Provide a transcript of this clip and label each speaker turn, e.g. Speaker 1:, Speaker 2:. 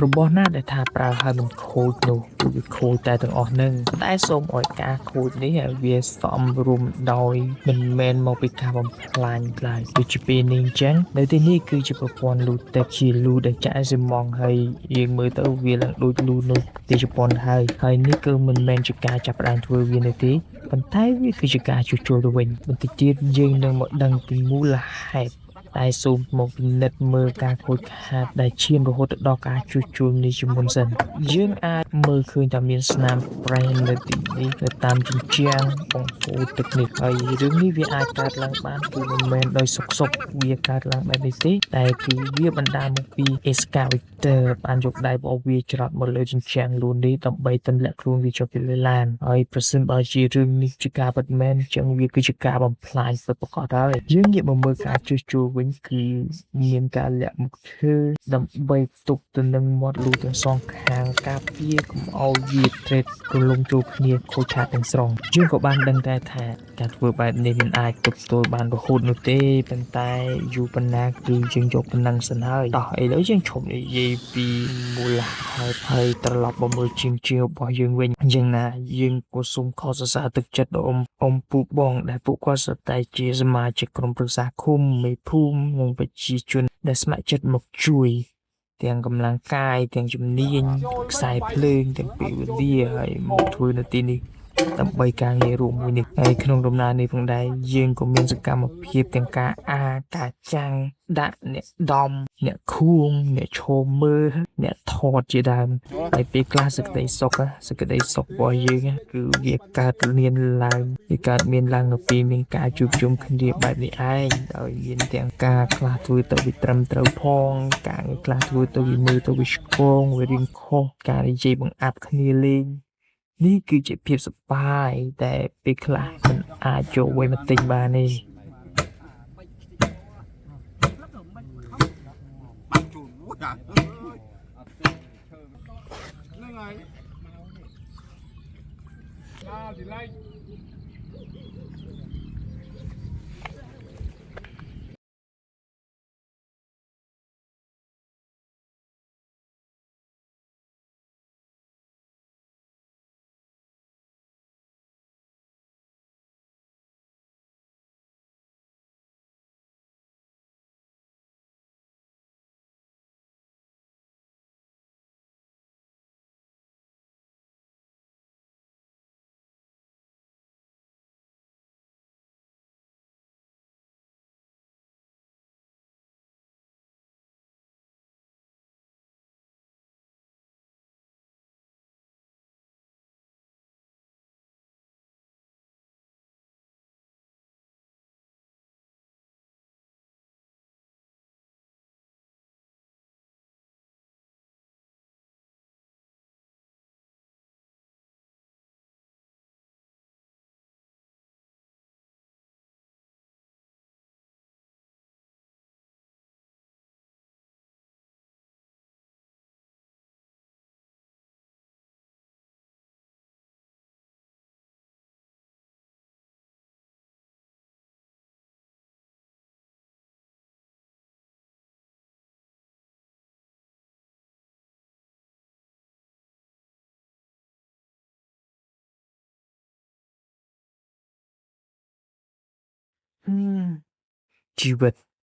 Speaker 1: របស់ណាដែលថាប្រើហើយមិនខូចនោះគឺវាខូចតែទាំងអស់ហ្នឹងតែសូមឲ្យការខូចនេះវាសមរម្យដោយមិនមែនមកពីការបំផ្លាញឡើយដូចជាពេលនេះអញ្ចឹងនៅទីនេះគឺជាប្រព័ន្ធលូទឹកជាលូដែលចាក់ស៊ីម៉ងហើយយើងមើលទៅវាឡើងដូចលូនៅប្រទេសជប៉ុនហើយនេះគឺមិនមែនជាការចាប់ផ្ដើមធ្វើវានោះទេប៉ុន្តែវាគឺជាការជួសជុលទៅវិញបន្តិចទៀតយើងនឹងមកដឹងពីមូលហេតុតែសូមមកពិនិត្យមើលការខូចខាតដែលឈានរហូតទៅដល់ការជួសជុលនេះជាមុនសិនយើងអាចមើលឃើញថាមានស្នាមប្រេះនៅទីនេះនៅតាមជញ្ជាំងបង្ហូរទឹកនេះហើយរឿងនេះវាអាចកើតឡើងបានគឺមិនមែនដោយសុកវាកើតឡើងបែបនេះទេតែគឺវាបណ្ដាលមកពី excavator បានយកដៃរបស់វាច្រត់មកលើជញ្ជាំងលូននេះដើម្បីទម្លាក់ខ្លួនវាចុះពីលើឡានហើយប្រសិនបើជារឿងនេះជាការពិតមែនចឹងវាគឺជាការបំផ្លាញពិតប្រាកដហើយយើងងាកមកមើលការជួសជុលវិញគឺមានការលាក់មុខឈើដើម្បីផ្ទុកទៅនឹងមាត់លូទាំងសងខាងការពារកុំឲ្យវាត្រេតរលំចូលគ្នាខូចខាតទាំងស្រុងយើងក៏បានដឹងដែរថាការធ្វើបែបនេះមិនអាចទប់ទល់បានរហូតនោះទេប៉ុន្តែយូរប៉ុណ្ណាគឺយើងយកប៉ុណ្ណឹងសិនហើយតោះឥឡូវយើងឈប់និយាយពីមូលហេតុហើយត្រឡប់មកមើលជាងរបស់យើងវិញយ៉ាងណាយើងក៏សូមខកសរសើរទឹកចិត្តដល់អ៊ំពូបងដែលពួកគាត់សុទ្ធតែជាសមាជិកក្រុមប្រឹក្សាឃុំមេភូមិនិងប្រជាជនដែលស្ម័គ្រចិត្តមកជួយទាំងកម្លាំងកាយទាំងជំនាញខ្សែភ្លើងទាំងពេលវេលាហើយមកធ្វើនៅទីនេះដើម្បីការងាររួមមួយនេះហើយក្នុងដំណើរនេះផងដែរយើងក៏មានសកម្មភាពទាំងការចាំងដាក់អ្នកដំអ្នកខួងអ្នកឈរមើលអ្នកថតជាដើមហើយពេលខ្លះសេចក្តីសុខរបស់យើងគឺវាកើតមានឡើងនៅពេលមានការជួបជុំគ្នាបែបនេះឯងដោយមានទាំងការខ្លះធ្វើទៅវាត្រឹមត្រូវផងការខ្លះធ្វើទៅវាមើលទៅវាឆ្គងវារៀងខុសការនិយាយបង្អាប់គ្នាលេងនេះគឺជាភាពសប្បាយតែពេលខ្លះមិនអាចយកអ្វីមកទិញបានទេជីវិត